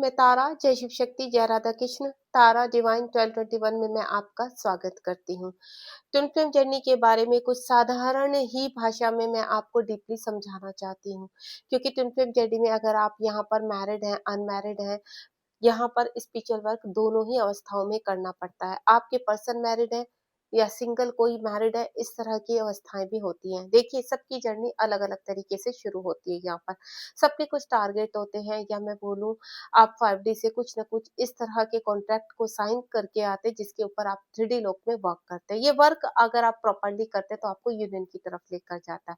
मैं तारा, जय शिव शक्ति, जय राधा कृष्ण। तारा डिवाइन 1221 में मैं आपका स्वागत करती हूँ। ट्विन फ्लेम जर्नी के बारे में कुछ साधारण ही भाषा में मैं आपको डीपली समझाना चाहती हूँ, क्योंकि ट्विन फ्लेम जर्नी में अगर आप यहाँ पर मैरिड हैं, अनमैरिड हैं, यहाँ पर स्पिरिचुअल वर्क दोनों ही अवस्थाओं में करना पड़ता है। आपके पर्सन मैरिड है या सिंगल कोई मैरिड है, इस तरह की अवस्थाएं भी होती हैं। देखिए, सबकी जर्नी अलग अलग तरीके से शुरू होती है। यहाँ पर सबके कुछ टारगेट होते हैं, या मैं बोलूँ आप 5D से कुछ ना कुछ इस तरह के कॉन्ट्रैक्ट को साइन करके आते हैं, जिसके ऊपर आप 3D लोक में वर्क करते हैं। ये वर्क अगर आप प्रॉपरली करते हैं तो आपको यूनियन की तरफ लेकर जाता है।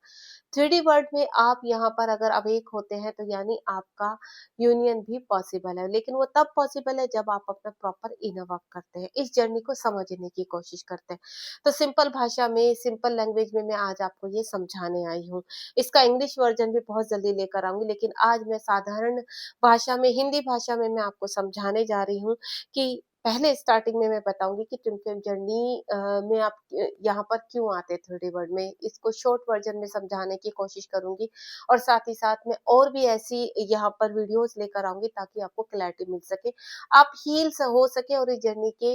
3D वर्ल्ड में आप यहाँ पर अगर अवेक होते हैं तो यानी आपका यूनियन भी पॉसिबल है, लेकिन वो तब पॉसिबल है जब आप अपना प्रॉपर इनर वर्क करते हैं, इस जर्नी को समझने की कोशिश करते हैं। तो सिंपल भाषा में, सिंपल लैंग्वेज में मैं आज आपको ये समझाने आई हूँ। इसका इंग्लिश वर्जन भी बहुत जल्दी लेकर आऊंगी, लेकिन आज मैं साधारण भाषा में, हिंदी भाषा में मैं आपको समझाने जा रही हूँ कि पहले स्टार्टिंग में मैं बताऊंगी कि ट्विन फ्लेम जर्नी में आप यहाँ पर क्यों आते हैं 3D वर्ल्ड में। इसको शॉर्ट वर्जन में समझाने की कोशिश करूंगी, और साथ ही साथ में और भी ऐसी यहाँ पर वीडियोस लेकर आऊंगी ताकि आपको क्लैरिटी मिल सके, आप हील हो सके, और इस जर्नी के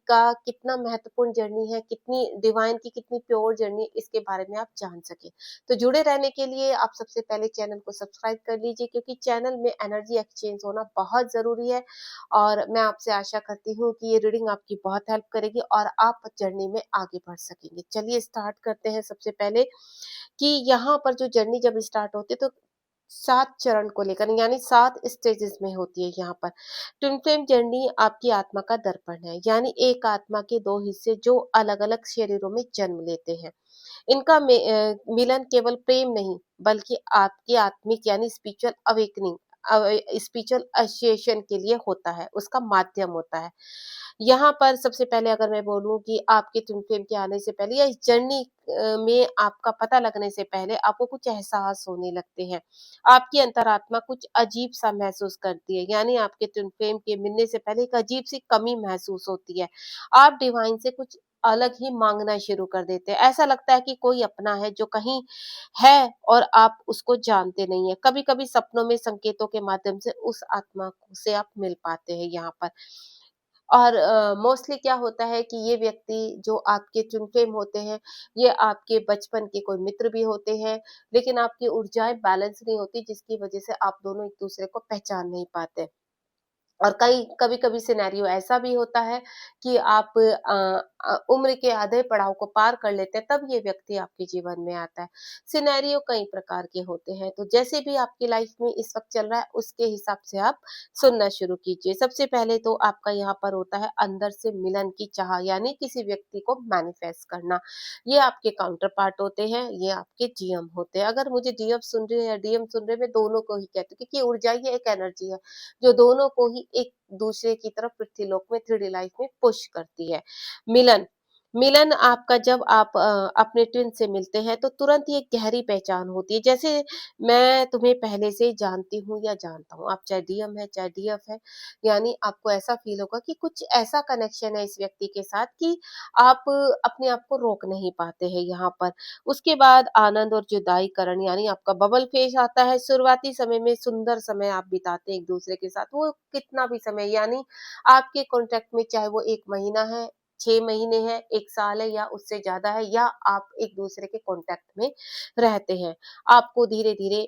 का कितना महत्वपूर्ण जर्नी है, कितनी डिवाइन की कितनी प्योर जर्नी, इसके बारे में आप जान सके। तो जुड़े रहने के लिए आप सबसे पहले चैनल को सब्सक्राइब कर लीजिए, क्योंकि चैनल में एनर्जी एक्सचेंज होना बहुत जरूरी है। और मैं आपसे आशा करती हूँ कि ये रीडिंग आपकी बहुत हेल्प करेगी और आप जर्नी में आगे बढ़ सकेंगे। चलिए स्टार्ट करते हैं। सबसे पहले कि यहाँ पर जो जर्नी जब स्टार्ट होती है तो 7 चरण को लेकर, यानी 7 स्टेजेस में होती है। यहाँ पर ट्विन फ्लेम जर्नी आपकी आत्मा का दर्पण है, यानी एक आत्मा के 2 हिस्से जो अलग अलग शरीरों में जन्म लेते हैं। इनका मिलन केवल प्रेम नहीं, बल्कि आपकी आत्मिक यानी स्पिरिचुअल अवेकनिंग, स्पिरिचुअल एसोसिएशन के लिए होता है, उसका माध्यम होता है। यहाँ पर सबसे पहले अगर मैं बोलूँ कि आपके ट्विन फ्लेम के आने से पहले या इस जर्नी में आपका पता लगने से पहले आपको कुछ एहसास होने लगते हैं। आपकी अंतरात्मा कुछ अजीब सा महसूस करती है, यानी आपके ट्विन फ्लेम के मिलने से पहले एक अजीब सी कमी महसूस होती है। आप डिवाइन से कुछ अलग ही मांगना शुरू कर देते हैं। ऐसा लगता है कि कोई अपना है जो कहीं है और आप उसको जानते नहीं है। कभी-कभी सपनों में संकेतों के माध्यम से उस आत्मा से आप मिल पाते हैं यहाँ पर। और मोस्टली क्या होता है कि ये व्यक्ति जो आपके ट्विन फ्लेम होते हैं, ये आपके बचपन के कोई मित्र भी होते हैं, लेकिन आपकी ऊर्जाएँ बैलेंस नहीं होती, जिसकी वजह से आप दोनों एक-दूसरे को पहचान नहीं पाते। और कई कभी-कभी सिनेरियो ऐसा भी होता है कि आप उम्र के आधे पड़ाव को पार कर लेते हैं, तब ये व्यक्ति आपके जीवन में आता है। सिनेरियो कई प्रकार के होते हैं, तो जैसे भी आपकी लाइफ में इस वक़्त चल रहा है, उसके हिसाब से आप सुनना शुरू कीजिए। सबसे पहले तो आपका यहाँ पर होता है अंदर से मिलन की चाह, यानी किसी व्यक्ति को मैनिफेस्ट करना। ये आपके काउंटर पार्ट होते हैं, ये आपके जीएम होते हैं। अगर मुझे जीएफ सुन रहे हैं या डीएम सुन रहे हैं, मैं दोनों को ही कहती हूँ, क्योंकि ऊर्जा ही एक एनर्जी है जो दोनों को ही एक दूसरे की तरफ पृथ्वीलोक में 3D लाइफ में पुश करती है। मिलन मिलन आपका जब आप अपने ट्विन से मिलते हैं तो तुरंत ही एक गहरी पहचान होती है। जैसे मैं तुम्हें पहले से ही जानती हूँ या जानता हूँ, आप चाहे डीएम है चाहे डीएफ है, यानी आपको ऐसा फील होगा कि कुछ ऐसा कनेक्शन है इस व्यक्ति के साथ कि आप अपने आप को रोक नहीं पाते हैं यहाँ पर। उसके बाद आनंद और जुदाईकरण, यानी आपका बबल फेज आता है। शुरुआती समय में सुंदर समय आप बिताते हैं एक दूसरे के साथ, वो कितना भी समय, यानी आपके कॉन्ट्रैक्ट में चाहे वो 1 महीना है, 6 महीने है, 1 साल है या उससे ज़्यादा है, या आप एक दूसरे के कॉन्टैक्ट में रहते हैं। आपको धीरे-धीरे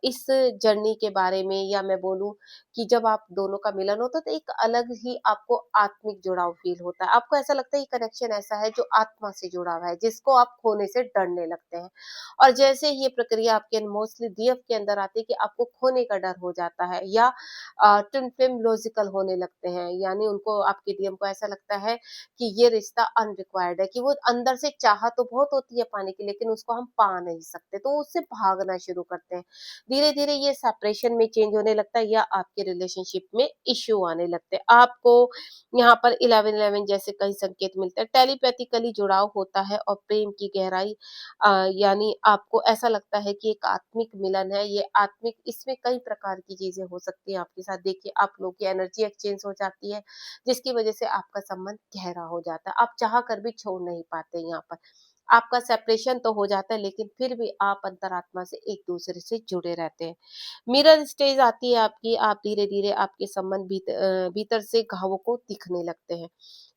इस जर्नी के बारे में, या मैं बोलूँ कि जब आप दोनों का मिलन होता है तो एक अलग ही आपको आत्मिक जुड़ाव फ़ील होता है। आपको ऐसा लगता है ये कनेक्शन ऐसा है जो आत्मा से जुड़ा हुआ है, जिसको आप खोने से डरने लगते हैं। और जैसे ही ये प्रक्रिया आपके मोस्टली डीएफ के अंदर आती है कि आपको खोने का डर हो जाता है, या ट्विन फ्लेम लॉजिकल होने लगते हैं, यानी उनको, आपके डीएम को ऐसा लगता है कि ये रिश्ता अनरिक्वायर्ड है, कि वो अंदर से चाह तो बहुत होती है पाने की, लेकिन उसको हम पा नहीं सकते, तो उससे भागना शुरू करते हैं। धीरे-धीरे ये सेपरेशन में चेंज होने लगता है, या आपके रिलेशनशिप में इश्यू आने लगते हैं। आपको यहाँ पर 11-11 जैसे कई संकेत मिलते हैं। टेलीपैथिकली जुड़ाव होता है और प्रेम की गहराई, यानी आपको ऐसा लगता है कि एक आत्मिक मिलन है। ये आत्मिक, इसमें कई प्रकार की चीजें हो सकती हैं आपके साथ। देखिए, आप लोग की एनर्जी एक्सचेंज हो जाती है, जिसकी वजह से आपका संबंध गहरा हो जाता है। आप चाह कर भी छोड़ नहीं पाते यहाँ पर। आपका सेपरेशन तो हो जाता है लेकिन फिर भी आप अंतरात्मा से एक दूसरे से जुड़े रहते हैं। मिरर स्टेज आती है आपकी, आप धीरे-धीरे आपके संबंध भीतर से घावों को दिखने लगते हैं।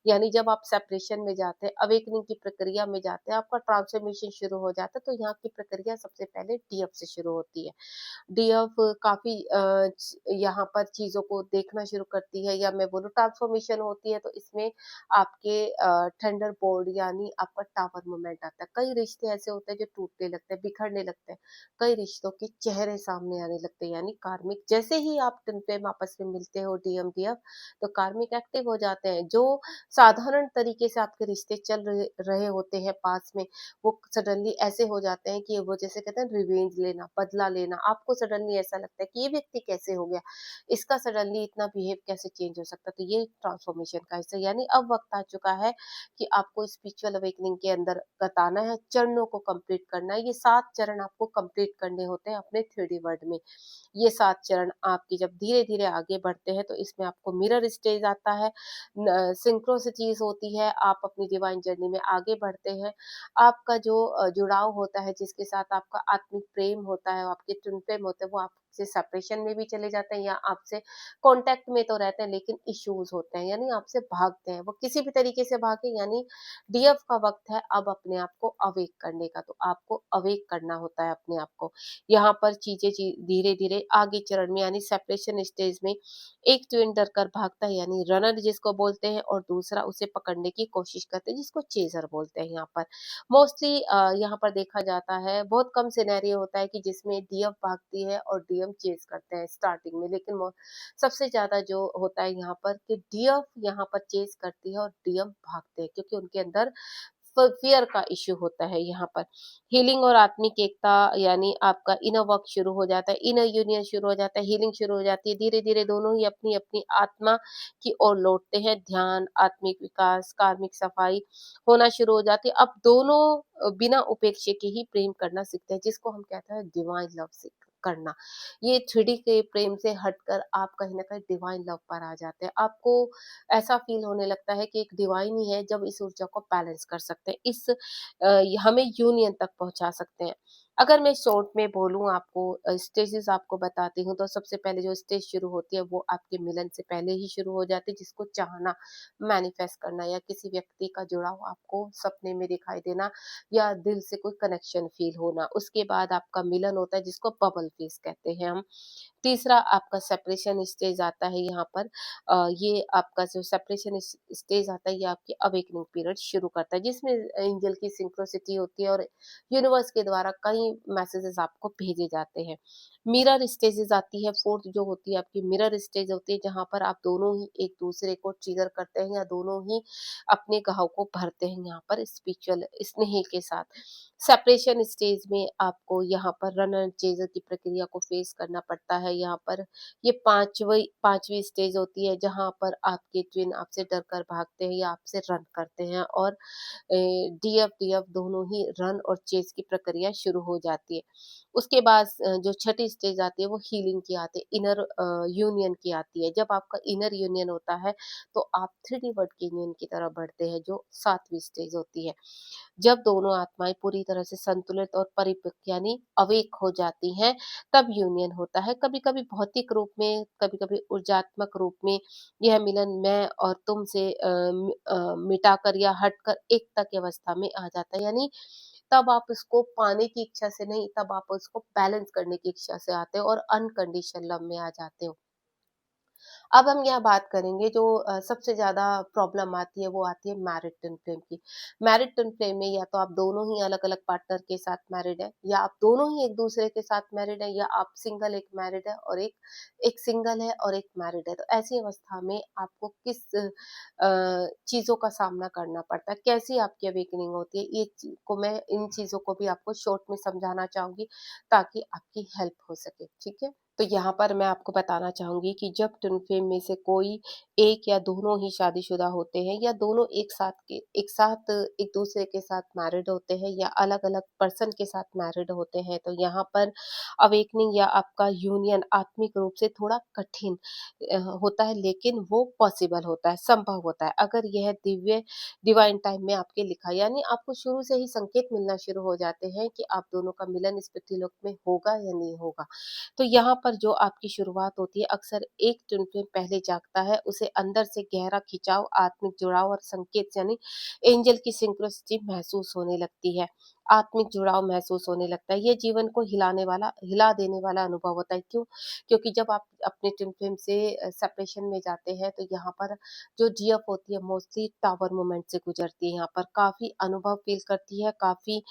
यानी जब आप सेपरेशन में जाते हैं, अवेकनिंग की प्रक्रिया में जाते हैं, आपका ट्रांसफॉर्मेशन शुरू हो जाता है, तो यहाँ की प्रक्रिया सबसे पहले डीएफ से शुरू होती है। डीएफ काफ़ी यहाँ पर चीज़ों को देखना शुरू करती है, या मैं बोलूँ ट्रांसफॉर्मेशन होती है, तो इसमें आपके थंडरबोल्ट यानी आपका टावर मोमेंट आता है। कई रिश्ते ऐसे होते हैं जो टूटने लगते हैं, बिखरने लगते हैं। कई रिश्तों के चेहरे सामने आने लगते हैं, यानी कार्मिक जैसे ही आप ट्विन फ्लेम आपस में मिलते हो डीएम डीएफ, तो कार्मिक एक्टिव हो जाते हैं। जो साधारण तरीके से आपके रिश्ते चल रहे रहे होते हैं पास में, वो सडनली ऐसे हो जाते हैं कि वो जैसे कहते हैं रिवेंज लेना, बदला लेना। आपको सडनली ऐसा लगता है कि ये व्यक्ति कैसे हो गया? इसका सडनली इतना बिहेव कैसे चेंज हो सकता है? तो ये ट्रांसफॉर्मेशन का हिस्सा, यानी अब वक़्त आ चुका है कि आपको स्पिरिचुअल अवेकनिंग के अंदर बताना है, चरणों को कंप्लीट करना है। ये 7 चरण आपको कंप्लीट करने होते हैं अपने 3D वर्ल्ड में। ये 7 चरण आपकी जब धीरे-धीरे आगे बढ़ते हैं, तो इसमें आपको मिरर स्टेज आता है, न सिंक्रोनिसिटीज़ होती है, आप अपनी डिवाइन जर्नी में आगे बढ़ते हैं। आपका जो जुड़ाव होता है, जिसके साथ आपका आत्मिक प्रेम होता है, आपके ट्विन फ्लेम होते हैं, वो आपसे सेपरेशन में भी चले जाते हैं या आपसे कॉन्टैक्ट में तो रहते हैं लेकिन इश्यूज़ होते हैं, यानी आपसे भागते हैं। वो किसी भी तरीके से भागे, यानी डीएफ का वक़्त है अब अपने आप को अवेक करने का, तो आपको अवेक करना होता है अपने आप को। यहाँ पर चीज़ें धीरे-धीरे आगे चरण में यानी सेपरेशन स्टेज में एक ट्विन डर कर भागता है, यानी रनर जिसको बोलते हैं, और दूसरा उसे पकड़ने की कोशिश करते हैं जिसको चेज़र बोलते हैं यहाँ पर। मोस्टली यहाँ पर देखा जाता है, बहुत कम सिनेरियो होता है कि जिसमें डीएफ भागती है और डीएम चेज़ करते हैं स्टार्टिंग में, लेकिन सबसे ज़्यादा जो होता है यहाँ पर कि डीएफ यहाँ पर चेज़ करती है और डीएम भागते हैं, क्योंकि उनके अंदर फ़ियर का इश्यू होता है यहाँ पर। हीलिंग और आत्मिक एकता यानी आपका इनर वर्क शुरू हो जाता है, इनर यूनियन शुरू हो जाता है, हीलिंग शुरू हो जाती है। धीरे-धीरे दोनों ही अपनी-अपनी आत्मा की ओर लौटते हैं। ध्यान, आत्मिक विकास, कार्मिक सफाई होना शुरू हो जाती है। अब दोनों बिना उपेक्षे के ही प्रेम करना सीखते हैं, जिसको हम कहते हैं डिवाइन लव सीख करना। ये 3D के प्रेम से हटकर आप कहीं न कहीं डिवाइन लव पर आ जाते हैं। आपको ऐसा फ़ील होने लगता है कि एक डिवाइन ही है जब इस ऊर्जा को बैलेंस कर सकते हैं, हमें यूनियन तक पहुँचा सकते हैं। अगर मैं शॉर्ट में बोलूँ आपको, स्टेजेज़ आपको बताती हूँ, तो सबसे पहले जो स्टेज शुरू होती है वो आपके मिलन से पहले ही शुरू हो जाती है, जिसको चाहना, मैनिफेस्ट करना, या किसी व्यक्ति का जुड़ाव आपको सपने में दिखाई देना, या दिल से कोई कनेक्शन फ़ील होना। उसके बाद आपका मिलन होता है जिसको बबल फेज़ कहते हैं हम। तीसरा आपका सेपरेशन स्टेज आता है यहाँ पर। ये आपका जो सेपरेशन स्टेज आता है, ये आपकी अवेकनिंग पीरियड शुरू करता है, जिसमें एंजल की सिंक्रोसिटी होती है और यूनिवर्स के द्वारा कई मैसेजेस आपको भेजे जाते हैं। मिरर स्टेजेस आती है, फोर्थ जो होती है आपकी मिरर स्टेज होती है, जहाँ पर आप दोनों ही एक दूसरे को ट्रिगर करते हैं या दोनों ही अपने घाव को भरते हैं यहाँ पर स्पिरिचुअल स्नेह के साथ। सेपरेशन स्टेज में आपको यहाँ पर रनर चेजर की प्रक्रिया को फेस करना पड़ता है। यहाँ पर ये पांचवी स्टेज होती है, जहाँ पर आपके ट्विन आपसे डर कर भागते हैं या आपसे रन करते हैं, और डीएफ डीएफ दोनों ही रन और चेज की प्रक्रिया शुरू हो जाती है। उसके बाद जो छठी स्टेज आती है वो हीलिंग की आती है, इनर यूनियन की आती है। जब आपका इनर यूनियन होता है, तो आप 3D वर्ड के यूनियन की तरफ बढ़ते हैं, जो सातवीं स्टेज होती है। जब दोनों आत्माएँ पूरी तरह से संतुलित और परिपक्व यानी अवेक हो जाती हैं, तब यूनियन होता है। कभी-कभी भौतिक रूप में, कभी-कभी ऊर्जात्मक रूप में यह मिलन मैं और तुम से मिटाकर या हटकर एकता की अवस्था में आ जाता है। यानी तब आप उसको पाने की इच्छा से नहीं, तब आप उसको बैलेंस करने की इच्छा से आते हो और अनकंडीशनल लव में आ जाते हो। अब हम यहाँ बात करेंगे जो सबसे ज़्यादा प्रॉब्लम आती है, वो आती है मैरिड ट्विन फ्लेम की। मैरिड ट्विन फ्लेम में या तो आप दोनों ही अलग-अलग पार्टनर के साथ मैरिड हैं, या आप दोनों ही एक-दूसरे के साथ मैरिड हैं, या आप सिंगल एक मैरिड है और एक एक सिंगल है और एक मैरिड है। तो ऐसी अवस्था में आपको किस चीज़ों का सामना करना पड़ता है, कैसी आपकी अवेकनिंग होती है, मैं इन चीज़ों को भी आपको शॉर्ट में समझाना चाहूँगी ताकि आपकी हेल्प हो सके, ठीक है? तो यहाँ पर मैं आपको बताना चाहूँगी कि जब ट्विन फ्लेम में से कोई एक या दोनों ही शादीशुदा होते हैं या दोनों एक साथ एक-दूसरे के साथ मैरिड होते हैं या अलग-अलग पर्सन के साथ मैरिड होते हैं, तो यहाँ पर अवेकनिंग या आपका यूनियन आत्मिक रूप से थोड़ा कठिन होता है, लेकिन वो पॉसिबल होता है, संभव होता है। अगर यह दिव्य डिवाइन टाइम में आपके लिखा, यानी आपको शुरू से ही संकेत मिलना शुरू हो जाते हैं कि आप दोनों का मिलन इस पृथ्वी लोक में होगा या नहीं होगा। तो यहाँ पर जो आपकी शुरुआत होती है, अक्सर एक ट्विन फ्लेम पहले जागता है, उसे अंदर से गहरा खिंचाव, आत्मिक जुड़ाव और संकेत यानी एंजल की सिंक्रोनिसिटी महसूस होने लगती है। आत्मिक जुड़ाव महसूस होने लगता है। ये जीवन को हिला देने वाला अनुभव होता है। क्यों? क्योंकि जब आप अपने ट्विन फ्लेम से सेपरेशन में जाते हैं, तो यहाँ पर जो जीएफ होती है मोस्टली टावर मोमेंट से गुजरती है। यहाँ पर काफ़ी अनुभव फ़ील करती है, काफ़ी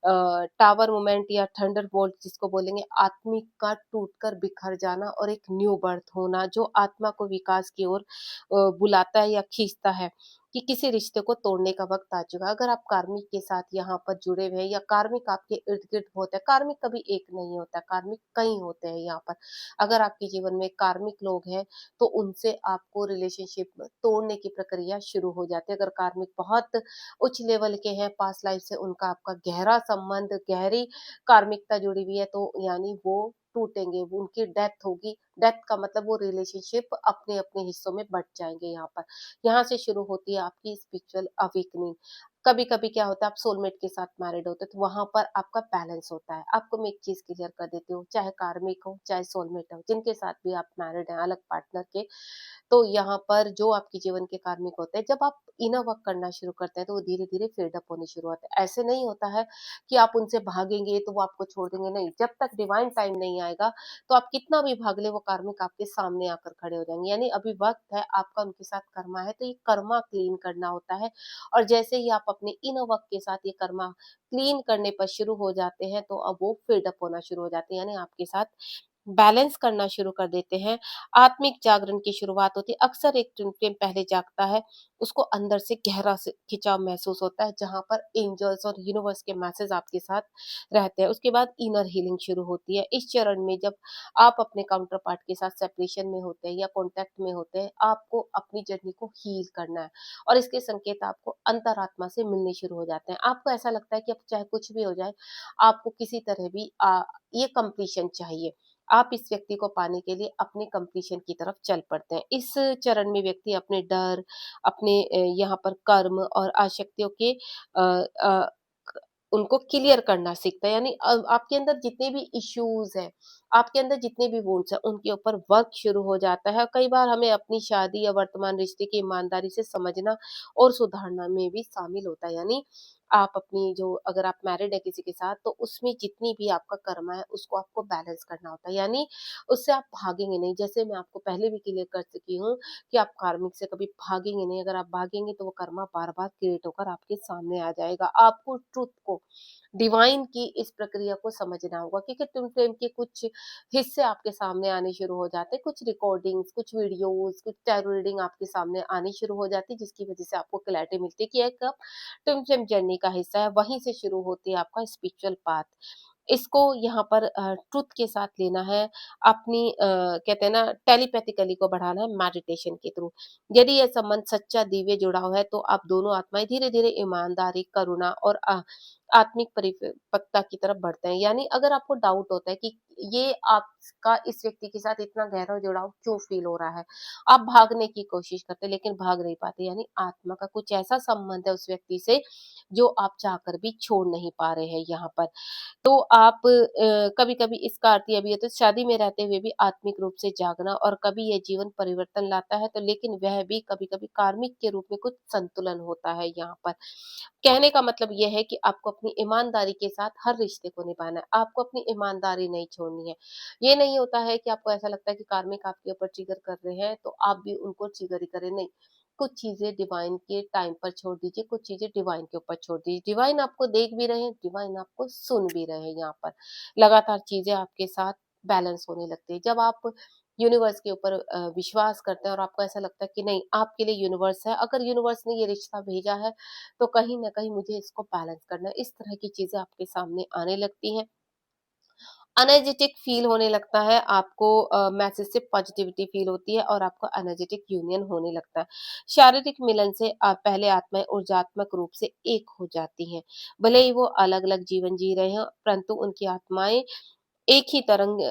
टावर मोमेंट या थंडरबोल्ट जिसको बोलेंगे, आत्मिक का टूटकर बिखर जाना और एक न्यू बर्थ होना, जो आत्मा को विकास की ओर बुलाता है या खींचता है कि किसी रिश्ते को तोड़ने का वक्त आ चुका है। अगर आप कार्मिक के साथ यहाँ पर जुड़े हुए हैं या कार्मिक आपके इर्द गिर्द बहुत है, कार्मिक कभी एक नहीं होता, कार्मिक कई होते हैं यहाँ पर। अगर आपके जीवन में कार्मिक लोग हैं, तो उनसे आपको रिलेशनशिप तोड़ने की प्रक्रिया शुरू हो जाती है। अगर कार्मिक बहुत उच्च लेवल के हैं, पास्ट लाइफ से उनका आपका गहरा संबंध, गहरी कार्मिकता जुड़ी हुई है, तो यानी वो टूटेंगे, वो उनकी डेथ होगी। डेथ का मतलब वो रिलेशनशिप अपने-अपने हिस्सों में बँट जाएँगे यहाँ पर। यहाँ से शुरू होती है आपकी स्पिरिचुअल अवेकनिंग। कभी-कभी क्या होता है, आप सोलमेट के साथ मैरिड होते हैं, तो वहाँ पर आपका बैलेंस होता है। आपको मैं एक चीज़ क्लियर कर देती हूँ, चाहे कार्मिक हो, चाहे सोलमेट हो, जिनके साथ भी आप मैरिड हैं अलग पार्टनर के, तो यहाँ पर जो आपके जीवन के कार्मिक होते हैं, जब आप इनर वर्क करना शुरू करते हैं, तो वो धीरे-धीरे फेड अप होने शुरू होते हैं। ऐसे नहीं होता है कि आप उनसे भागेंगे तो वो आपको छोड़ देंगे, नहीं। जब तक डिवाइन टाइम नहीं आएगा, तो आप कितना भी भाग ले, वो कार्मिक आपके सामने आकर खड़े हो जाएँगे। यानी अभी वक़्त है, आपका उनके साथ कर्मा है, तो ये कर्मा क्लीन करना होता है, और जैसे ही आप अपने इनर वर्क के साथ ये कर्मा क्लीन करने पर शुरू हो जाते हैं, तो अब वो फेड अप होना शुरू हो जाते हैं, यानी आपके साथ बैलेंस करना शुरू कर देते हैं। आत्मिक जागरण की शुरुआत होती है। अक्सर एक ट्विन फ्लेम पहले जागता है, उसको अंदर से गहरा से खिंचाव महसूस होता है, जहाँ पर एंजल्स और यूनिवर्स के मैसेज आपके साथ रहते हैं। उसके बाद इनर हीलिंग शुरू होती है। इस चरण में जब आप अपने काउंटर पार्ट के साथ सेपरेशन में होते हैं या कॉन्टैक्ट में होते हैं, आपको अपनी जर्नी को हील करना है, और इसके संकेत आपको अंतरात्मा से मिलने शुरू हो जाते हैं। आपको ऐसा लगता है कि अब चाहे कुछ भी हो जाए, आपको किसी तरह भी ये कंप्लीशन चाहिए। आप इस व्यक्ति को पाने के लिए अपने कंप्लीशन की तरफ चल पड़ते हैं। इस चरण में व्यक्ति अपने डर, अपने यहाँ पर कर्म और आसक्तियों के अ अ, क उनको क्लियर करना सीखता है। यानी आपके अंदर जितने भी इश्यूज़ हैं, आपके अंदर जितने भी वुंड्स हैं, उनके ऊपर वर्क शुरू हो जाता है। कई बार हमें अपनी शादी या वर्तमान रिश्ते की ईमानदारी से समझना और सुधारना में भी शामिल होता है। यानी आप अपनी जो, अगर आप मैरिड है किसी के साथ, तो उसमें जितनी भी आपका कर्मा है, उसको आपको बैलेंस करना होता है। यानी उससे आप भागेंगे नहीं। जैसे मैं आपको पहले भी क्लियर कर चुकी हूँ कि आप कार्मिक से कभी भागेंगे नहीं। अगर आप भागेंगे, तो वो कर्मा बार-बार क्रिएट होकर आपके सामने आ जाएगा। आपको ट्रुथ को, डिवाइन की इस प्रक्रिया को समझना होगा, क्योंकि ट्विन फ्लेम के कुछ हिस्से आपके सामने आने शुरू हो जाते हैं, कुछ रिकॉर्डिंग्स, कुछ वीडियोज़, कुछ टैरो रीडिंग आपके सामने आनी शुरू हो जाती है, जिसकी वज़ह से आपको क्लैरिटी मिलती है कि एक ट्विन फ्लेम जर्नी का हिस्सा है। वहीं से शुरू होती है आपका स्पिरिचुअल पाथ। इसको यहाँ पर ट्रुथ के साथ लेना है, अपनी कहते हैं ना, टेलीपैथिकली को बढ़ाना है मेडिटेशन के थ्रू। यदि ये संबंध सच्चा दिव्य जुड़ाव है, तो आप दोनों आत्माएँ धीरे-धीरे ईमानदारी, करुणा और आत्मिक परिपक्वता की तरफ बढ़ते हैं। यानी अगर आपको डाउट होता है कि ये आपका इस व्यक्ति के साथ इतना गहरा जुड़ाव क्यों फ़ील हो रहा है? आप भागने की कोशिश करते हैं, लेकिन भाग नहीं पाते, यानी आत्मा का कुछ ऐसा संबंध है उस व्यक्ति से, जो आप चाहकर भी छोड़ नहीं पा रहे हैं यहाँ पर। तो आप कभी-कभी इसका अर्थ ये भी है, तो शादी में रहते हुए भी आत्मिक रूप से जागना, और कभी ये जीवन परिवर्तन लाता है, तो लेकिन वह भी कभी-कभी कार्मिक के रूप में कुछ संतुलन होता है यहाँ पर। कहने का मतलब ये है कि आपको अपनी ईमानदारी के साथ हर रिश्ते को निभाना है, आपको अपनी ईमानदारी नहीं छोड़नी है। ये नहीं होता है कि आपको ऐसा लगता है कि कार्मिक आपके ऊपर ट्रिगर कर रहे हैं, तो आप भी उनको ट्रिगर ही करें, नहीं। कुछ चीज़ें डिवाइन के टाइम पर छोड़ दीजिए, कुछ चीज़ें डिवाइन के ऊपर छोड़ दीजिए। डिवाइन आपको देख भी रहे हैं, डिवाइन आपको सुन भी रहे हैं यहाँ पर। लगातार चीज़ें आपके साथ बैलेंस होने लगती है। जब आप यूनिवर्स के ऊपर विश्वास करते हैं और आपको ऐसा लगता है कि नहीं, आपके लिए यूनिवर्स है, अगर यूनिवर्स ने ये रिश्ता भेजा है, तो कहीं न कहीं मुझे इसको बैलेंस करना है। इस तरह की चीज़ें आपके सामने आने लगती हैं। एनर्जेटिक फील होने लगता है आपको, मैसेज से पॉजिटिविटी फील होती है और आपको एनर्जेटिक यूनियन होने लगता है। शारीरिक मिलन से पहले आत्माएँ ऊर्जात्मक रूप से एक हो जाती हैं। भले ही वो अलग-अलग जीवन जी रहे हों, परंतु उनकी आत्माएँ एक ही तरंग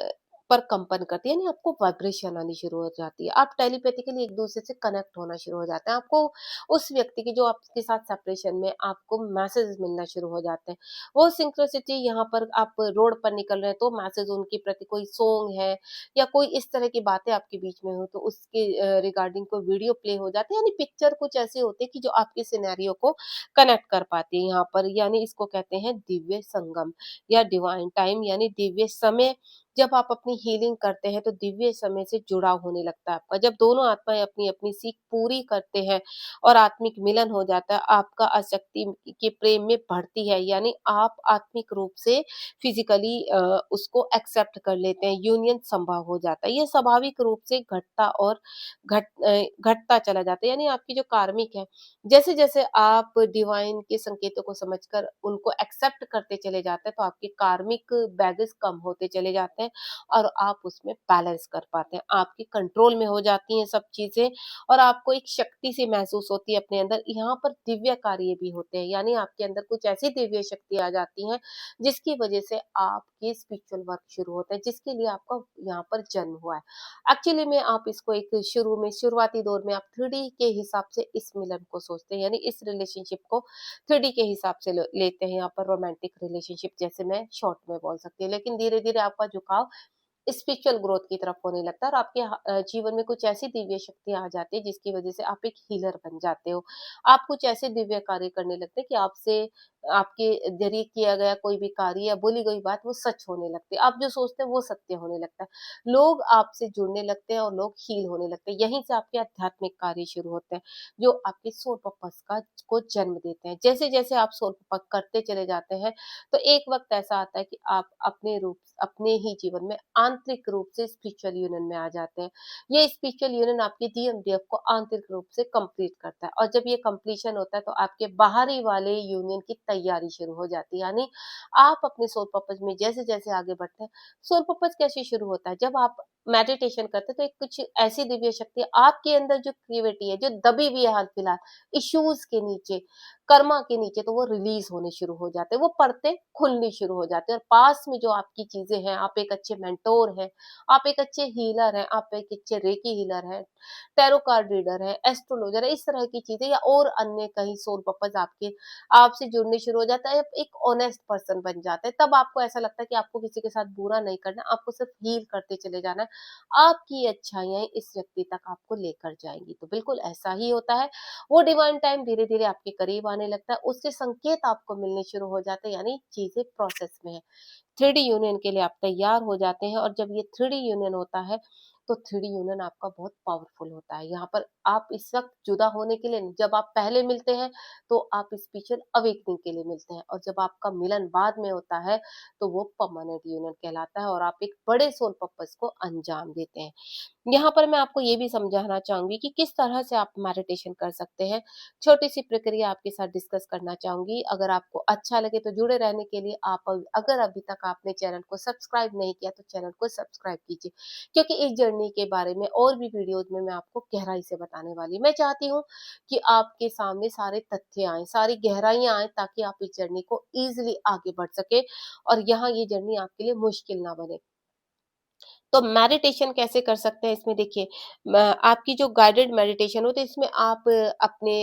पर कंपन करती है, यानी आपको वाइब्रेशन आनी शुरू हो जाती है। आप टेलीपैथिकली एक-दूसरे से कनेक्ट होना शुरू हो जाते हैं। आपको उस व्यक्ति की जो आपके साथ सेपरेशन में आपको मैसेज मिलना शुरू हो जाते हैं। वो सिंक्रोनिसिटी यहाँ पर आप रोड पर निकल रहे हैं तो मैसेज उनके प्रति कोई सॉन्ग है या कोई इस तरह की बातें आपके बीच में हो तो उसके रिगार्डिंग कोई वीडियो प्ले हो जाती है, यानी पिक्चर कुछ ऐसी होती है कि जो आपके सिनेरियो को कनेक्ट कर पाती है यहाँ पर, यानी इसको कहते हैं दिव्य संगम या डिवाइन टाइम, यानी दिव्य समय। जब आप अपनी हीलिंग करते हैं तो दिव्य समय से जुड़ाव होने लगता है आपका। जब दोनों आत्माएं अपनी अपनी सीख पूरी करते हैं और आत्मिक मिलन हो जाता है, आपका आसक्ति के प्रेम में बढ़ती है, यानी आप आत्मिक रूप से फिजिकली उसको एक्सेप्ट कर लेते हैं, यूनियन संभव हो जाता है। ये स्वाभाविक रूप से घटता और घटता चला जाता है, यानी आपकी जो कार्मिक है, जैसे जैसे आप डिवाइन के संकेतों को समझकर उनको एक्सेप्ट करते चले जाते हैं तो आपके कार्मिक बैगेज कम होते चले जाते हैं और आप उसमें बैलेंस कर पाते हैं, आपके कंट्रोल में हो जाती हैं सब चीजें और आपको एक शक्ति सी महसूस होती है अपने अंदर। यहाँ पर दिव्य कार्य भी होते हैं, यानी आपके अंदर कुछ ऐसी दिव्य शक्ति आ जाती है जिसकी वजह से आपके स्पिरिचुअल वर्क शुरू होता है, जिसके लिए आपका यहाँ पर जन्म हुआ है। एक्चुअली में आप इसको एक शुरुआती दौर में आप 3D के हिसाब से इस मिलन को सोचते हैं, यानी इस रिलेशनशिप को 3D के हिसाब से लेते हैं, यहाँ पर रोमांटिक रिलेशनशिप जैसे मैं शॉर्ट में बोल सकती हूँ। लेकिन धीरे धीरे आपका झुकाव स्पिरिचुअल ग्रोथ की तरफ होने लगता है और आपके जीवन में कुछ ऐसी दिव्य शक्ति आ जाती है जिसकी वजह से आप एक हीलर बन जाते हो। आप कुछ ऐसे दिव्य कार्य करने लगते हैं कि आपसे आपके जरिए किया गया कोई भी कार्य या बोली गई बात वो सच होने लगती है। आप जो सोचते हैं वो सत्य होने लगता है। लोग आपसे जुड़ने लगते हैं और लोग हील होने लगते हैं। यहीं से आपके आध्यात्मिक कार्य शुरू होते हैं, जो आपके सोल पर्पस का को जन्म देते हैं। जैसे-जैसे आप सोल पर्पस करते चले जाते हैं, तो एक वक़्त ऐसा आता है कि आप अपने ही जीवन में आंतरिक रूप से स्पिरिचुअल यूनियन में आ जाते हैं। ये स्पिरिचुअल यूनियन आपके डीएमडीएफ को आंतरिक रूप से कंप्लीट करता है और जब ये कंप्लीशन होता है तो आपके बाहरी वाले यूनियन की तैयारी शुरू हो जाती है। यानी आप अपने सोल पर्पस में जैसे-जैसे आगे बढ़ते हैं, सोल पर्पस कैसे शुरू होता है? जब आप मेडिटेशन करते हैं तो एक कुछ ऐसी दिव्य शक्ति आपके अंदर जो क्रिएटिविटी है, जो दबी हुई है हाल-फिलहाल इश्यूज़ के नीचे, कर्मा के नीचे, तो वो रिलीज़ होने शुरू हो जाते हैं, वो परतें खुलनी शुरू हो जाती है और पास में जो आपकी चीज़ें हैं, आप एक अच्छे मेंटर हैं, आप एक अच्छे हीलर हैं, आप एक अच्छे रेकी हीलर हैं, टैरो कार्ड रीडर हैं, एस्ट्रोलॉजर है, इस तरह की चीज़ें या और अन्य कहीं सोल पर्पस आपके आपसे जुड़ने शुरू हो जाता है, आप एक ऑनेस्ट पर्सन बन जाते हैं। तब आपको ऐसा लगता है कि आपको किसी के साथ बुरा नहीं करना, आपको सिर्फ हील करते चले जाना है। आपकी अच्छाइयाँ इस व्यक्ति तक आपको लेकर जाएँगी। तो बिल्कुल ऐसा ही होता है। वो डिवाइन टाइम धीरे-धीरे आपके करीब आने लगता है, उससे संकेत आपको मिलने शुरू हो जाते हैं, यानी चीज़ें प्रोसेस में है। 3D यूनियन के लिए आप तैयार हो जाते हैं और जब ये 3D यूनियन होता है, तो 3D यूनियन आपका बहुत पावरफुल होता है। यहाँ पर आप इस वक़्त जुदा होने के लिए नहीं, जब आप पहले मिलते हैं, तो आप स्पिरिचुअल अवेकनिंग के लिए मिलते हैं और जब आपका मिलन बाद में होता है, तो वो परमानेंट यूनियन कहलाता है और आप एक बड़े सोल पर्पस को अंजाम देते हैं। यहाँ पर मैं आपको ये भी समझाना चाहूँगी कि किस तरह से आप मेडिटेशन कर सकते हैं। छोटी-सी प्रक्रिया आपके साथ डिस्कस करना चाहूँगी। अगर आपको अच्छा लगे तो जुड़े रहने के लिए आप अगर अभी तक आपने चैनल को सब्सक्राइब नहीं किया तो चैनल को सब्सक्राइब कीजिए। क्योंकि इस जर्नी के बारे में और भी वीडियोज़ में मैं आपको गहराई से बताने वाली हूँ। मैं चाहती हूँ कि आपके सामने सारे तथ्य आएँ, सारी गहराइयाँ आएँ ताकि आप इस जर्नी को ईज़िली आगे बढ़ सकें और यहाँ ये जर्नी आपके लिए मुश्किल ना बने। तो मेडिटेशन कैसे कर सकते हैं इसमें देखिए, आपकी जो गाइडेड मेडिटेशन होती है इसमें आप अपने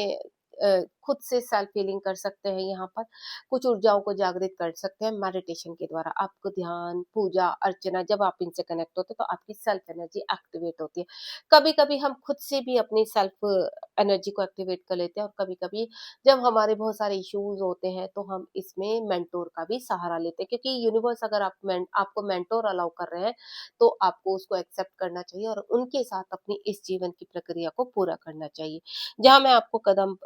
खुद से सेल्फ हीलिंग कर सकते हैं, यहाँ पर कुछ ऊर्जाओं को जागृत कर सकते हैं मेडिटेशन के द्वारा। आपको ध्यान, पूजा, अर्चना जब आप इनसे कनेक्ट होते हैं तो आपकी सेल्फ एनर्जी एक्टिवेट होती है। कभी-कभी हम खुद से भी अपनी सेल्फ एनर्जी को एक्टिवेट कर लेते हैं और कभी-कभी जब हमारे बहुत सारे इश्यूज होते हैं तो हम इसमें मेंटोर का भी सहारा लेते हैं, क्योंकि यूनिवर्स अगर आपको मेंटोर अलाउ कर रहे हैं तो आपको उसको एक्सेप्ट करना चाहिए और उनके साथ अपनी इस जीवन की प्रक्रिया को पूरा करना चाहिए। जहाँ मैं आपको कदम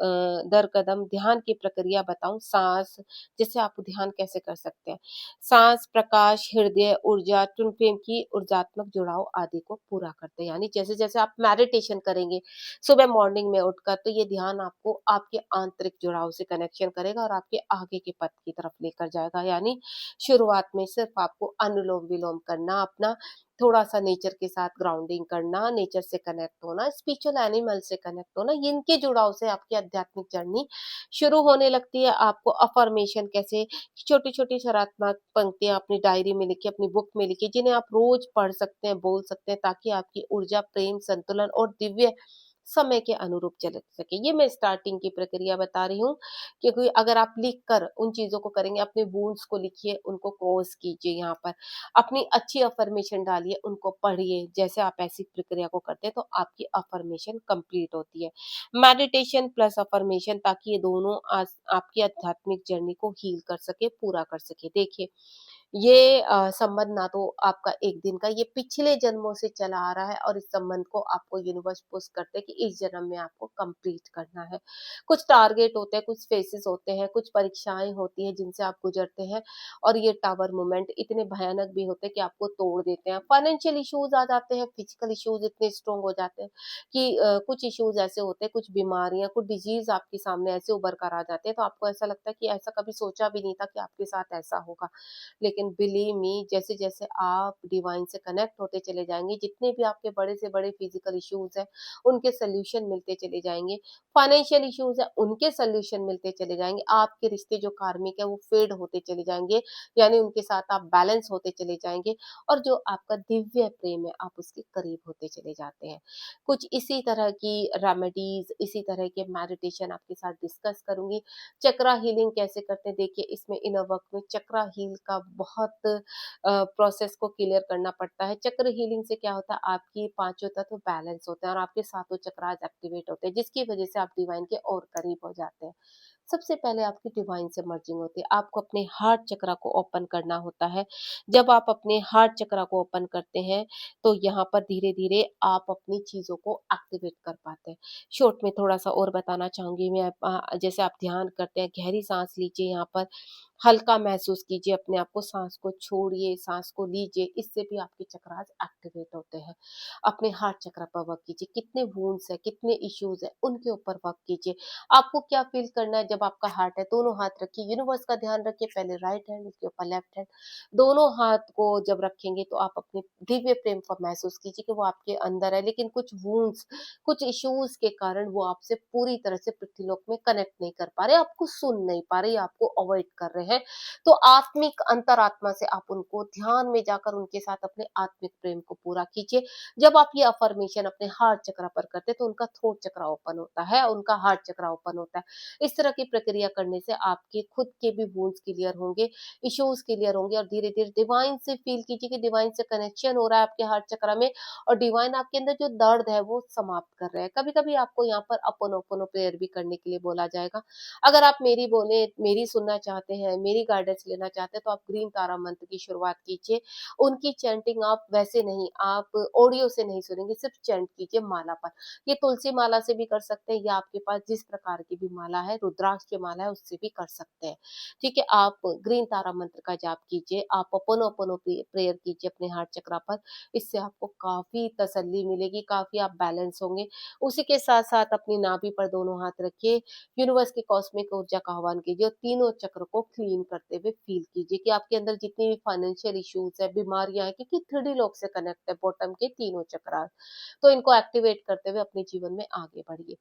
दर कदम ध्यान की प्रक्रिया बताऊँ, साँस, जैसे आप ध्यान कैसे कर सकते हैं। साँस, प्रकाश, हृदय, ऊर्जा, ट्विन फ्लेम की ऊर्जात्मक जुड़ाव आदि को पूरा करते हैं। यानी जैसे-जैसे आप मेडिटेशन करेंगे, सुबह मॉर्निंग में उठकर, तो ये ध्यान आपको आपके आंतरिक जुड़ाव से कनेक्शन करेगा और आपके आगे के पथ की तरफ लेकर जाएगा। यानी शुरुआत में सिर्फ आपको अनुलोम-विलोम करना, अपना थोड़ा-सा नेचर के साथ ग्राउंडिंग करना, नेचर से कनेक्ट होना, स्पिरिचुअल एनिमल से कनेक्ट होना, इनके जुड़ाव से आपकी आध्यात्मिक जर्नी शुरू होने लगती है। आपको अफ़र्मेशन कैसे छोटी-छोटी सकारात्मक पंक्तियाँ अपनी डायरी में लिखिए, अपनी बुक में लिखिए, जिन्हें आप रोज़ पढ़ सकते हैं, बोल सकते हैं, ताकि आपकी ऊर्जा, प्रेम, संतुलन और दिव्य समय के अनुरूप चल सके। ये मैं स्टार्टिंग की प्रक्रिया बता रही हूँ, क्योंकि अगर आप लिख कर उन चीज़ों को करेंगे, अपने वुंड्स को लिखिए, उनको क्रॉस कीजिए यहाँ पर, अपनी अच्छी अफ़र्मेशन डालिए, उनको पढ़िए, जैसे आप ऐसी प्रक्रिया को करते हैं, तो आपकी अफ़र्मेशन कंप्लीट होती है। मेडिटेशन प्लस अफ़र्मेशन, ताकि ये दोनों आपकी आध्यात्मिक जर्नी को हील कर सके, पूरा कर सके। देखिए, ये संबंध ना तो आपका एक दिन का, ये पिछले जन्मों से चला आ रहा है और इस संबंध को आपको यूनिवर्स पुश करते हैं कि इस जन्म में आपको कंप्लीट करना है। कुछ टारगेट होते हैं, कुछ फेसेस होते हैं, कुछ परीक्षाएँ होती हैं जिनसे आप गुज़रते हैं, और ये टावर मोमेंट इतने भयानक भी होते हैं कि आपको तोड़ देते हैं। फाइनेंशियल इश्यूज़ आ जाते हैं, फिजिकल इश्यूज़ इतने स्ट्रॉन्ग हो जाते हैं कि कुछ इश्यूज़ ऐसे होते हैं, कुछ बीमारियाँ, कुछ डिजीज़ आपके सामने ऐसे उभर कर आ जाते हैं, तो आपको ऐसा लगता है कि ऐसा कभी सोचा भी नहीं था कि आपके साथ ऐसा होगा। लेकिन बिलीव मी, जैसे-जैसे आप डिवाइन से कनेक्ट होते चले जाएँगे, जितने भी आपके बड़े से बड़े फिजिकल इश्यूज़ हैं, उनके सॉल्यूशन मिलते चले जाएँगे। फाइनेंशियल इश्यूज़ हैं, उनके सॉल्यूशन मिलते चले जाएँगे। आपके रिश्ते जो कार्मिक है, वो फेड होते चले जाएँगे, यानी उनके साथ आप बैलेंस होते चले जाएँगे, और जो आपका दिव्य प्रेम है, आप उसके करीब होते चले जाते हैं। कुछ इसी तरह की रेमेडीज़, इसी तरह के मेडिटेशन आपके साथ डिस्कस करूँगी। चक्रा हीलिंग कैसे करते हैं, देखिए इसमें इनर वर्क में चक्रा हील का बहुत प्रोसेस को क्लियर करना पड़ता है। चक्र हीलिंग से क्या होता है, आपकी पांचों तत्व बैलेंस होते हैं और आपके सातों चक्रास एक्टिवेट होते हैं, जिसकी वजह से आप डिवाइन के और करीब हो जाते हैं। सबसे पहले आपकी डिवाइन से मर्जिंग होती है, आपको अपने हार्ट चक्रा को ओपन करना होता है। जब आप अपने हार्ट चक्रा को ओपन करते हैं, तो यहाँ पर धीरे धीरे आप अपनी चीजों को एक्टिवेट कर पाते हैं। शॉर्ट में थोड़ा सा और बताना चाहूंगी मैं, जैसे आप ध्यान करते हैं, गहरी सांस लीजिए, यहाँ पर हल्का महसूस कीजिए अपने आप को, सांस को छोड़िए, सांस को लीजिए, इससे भी आपके चक्रास एक्टिवेट होते हैं। अपने हार्ट चक्र पर वर्क कीजिए, कितने वुंड्स है, कितने इश्यूज है, उनके ऊपर वर्क कीजिए। आपको क्या फील करना है जब आपका हार्ट है, दोनों हाथ रखिए, यूनिवर्स का ध्यान रखिए, पहले राइट हैंड, उसके ऊपर लेफ्ट हैंड, दोनों हाथ को जब रखेंगे तो आप अपने दिव्य प्रेम को महसूस कीजिए कि वो आपके अंदर है, लेकिन कुछ वुंड्स, कुछ इश्यूज के कारण वो आपसे पूरी तरह से पृथ्वीलोक में कनेक्ट नहीं कर पा रहे, आपको सुन नहीं पा रहे, आपको अवॉइड कर रहे हैं। तो आत्मिक अंतरात्मा से आप उनको ध्यान में जाकर उनके साथ अपने आत्मिक प्रेम को पूरा कीजिए। जब आप ये अफर्मेशन अपने हार्ट चक्र पर करते हैं, तो उनका थ्रोट चक्र ओपन होता है, उनका हार्ट चक्र ओपन होता है। इस तरह की प्रक्रिया करने से आपके खुद के भी वुंड्स क्लियर होंगे, इश्यूज क्लियर होंगे, और धीरे धीरे डिवाइन से फील कीजिए कि डिवाइन से कनेक्शन हो रहा है आपके हार्ट चक्र में, और डिवाइन आपके अंदर जो दर्द है वो समाप्त कर रहे हैं। कभी कभी आपको यहाँ पर अपोनो प्रेयर भी करने के लिए बोला जाएगा। अगर आप मेरी सुनना चाहते हैं, मेरी गाइडेंस लेना चाहते हैं, तो आप ग्रीन तारा मंत्र की शुरुआत कीजिए। उनकी चैंटिंग आप वैसे नहीं, आप ऑडियो से नहीं सुनेंगे, सिर्फ चैंट कीजिए माला पर। ये तुलसी माला से भी कर सकते हैं, या आपके पास जिस प्रकार की भी माला है, रुद्राक्ष की माला है, उससे भी कर सकते हैं। ठीक है, आप ग्रीन तारा मंत्र का जाप कीजिए, आप अपोनो प्रेयर कीजिए अपने हार्ट चक्रा पर। इससे आपको काफी तसल्ली मिलेगी, काफी आप बैलेंस होंगे। उसी के साथ साथ अपनी नाभि पर दोनों हाथ रखिए, यूनिवर्स की कॉस्मिक ऊर्जा का आह्वान कीजिए, और तीनों चक्र को क्लीन करते हुए फील कीजिए कि आपके अंदर जितनी भी फाइनेंशियल इश्यूज है, बीमारियां हैं, क्योंकि 3D लोक से कनेक्ट है बॉटम के तीनों चक्र, तो इनको एक्टिवेट करते हुए अपने जीवन में आगे बढ़िए।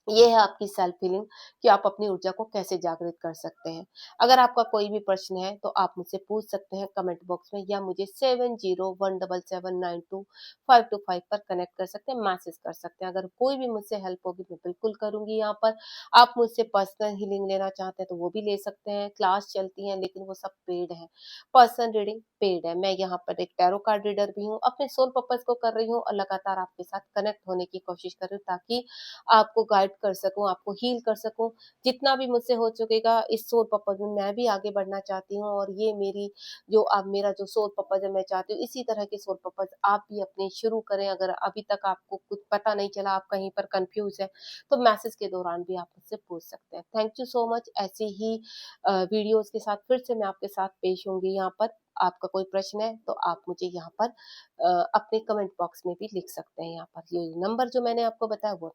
ये है आपकी सेल्फ हीलिंग, कि आप अपनी ऊर्जा को कैसे जागृत कर सकते हैं। अगर आपका कोई भी प्रश्न है तो आप मुझसे पूछ सकते हैं कमेंट बॉक्स में, या मुझे 7017792525 पर कनेक्ट कर सकते हैं, मैसेज कर सकते हैं। अगर कोई भी मुझसे हेल्प होगी मैं बिल्कुल करूंगी यहाँ पर। आप मुझसे पर्सनल हीलिंग लेना चाहते हैं तो वो भी ले सकते हैं, क्लास चलती है, लेकिन वो सब पेड है। पर्सनल रीडिंग पेड है। मैं यहाँ पर एक टैरो कार्ड रीडर भी हूँ, अपने सोल पर्पस को कर रही हूँ, और लगातार आपके साथ कनेक्ट होने की कोशिश कर रही हूँ, ताकि आपको गाइड गाइड कर सकूँ, आपको हील कर सकूँ। जितना भी मुझसे हो सकेगा इस सोल पर्पस में मैं भी आगे बढ़ना चाहती हूँ, और ये मेरी जो अब मेरा जो सोल पर्पस है, मैं चाहती हूँ इसी तरह के सोल पर्पस आप भी अपने शुरू करें। अगर अभी तक आपको कुछ पता नहीं चला, आप कहीं पर कंफ्यूज है, तो मैसेज के दौरान भी आप मुझसे पूछ सकते हैं। Thank you so much. ऐसे ही वीडियोस के साथ फिर से मैं आपके साथ पेश होंगी यहाँ पर। आपका कोई प्रश्न है तो आप मुझे यहाँ पर अपने कमेंट बॉक्स में भी लिख सकते हैं। यहाँ पर ये नंबर जो मैंने आपको बताया वो।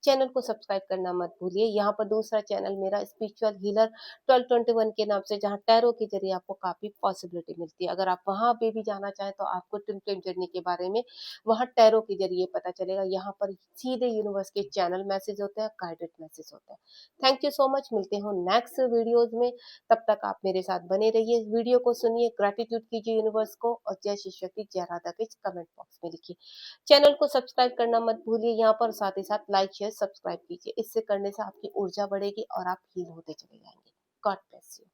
चैनल को सब्सक्राइब करना मत भूलिए। यहाँ पर दूसरा चैनल मेरा स्पिरिचुअल हीलर 1221 के नाम से, जहाँ टैरो के जरिए आपको काफी पॉसिबिलिटी मिलती है। अगर आप वहां पे भी जाना चाहें तो आपको ट्विन फ्लेम जर्नी के बारे में वहां टैरो के जरिए पता चलेगा। यहाँ पर सीधे यूनिवर्स के चैनल मैसेज होते हैं, गाइडेड मैसेज होते हैं। Thank you so much. मिलते हो नेक्स्ट वीडियोज में। तब तक आप मेरे साथ बने रहिए, वीडियो को सुनिए, ग्रेटिट्यूड कीजिए यूनिवर्स को, और जय श्री शक्ति जय राधा के कमेंट बॉक्स में लिखिए। चैनल को सब्सक्राइब करना मत भूलिए यहाँ पर, साथ ही साथ लाइक शेयर सब्सक्राइब कीजिए। इससे करने से आपकी ऊर्जा बढ़ेगी और आप हील होते चले जाएंगे। God bless you.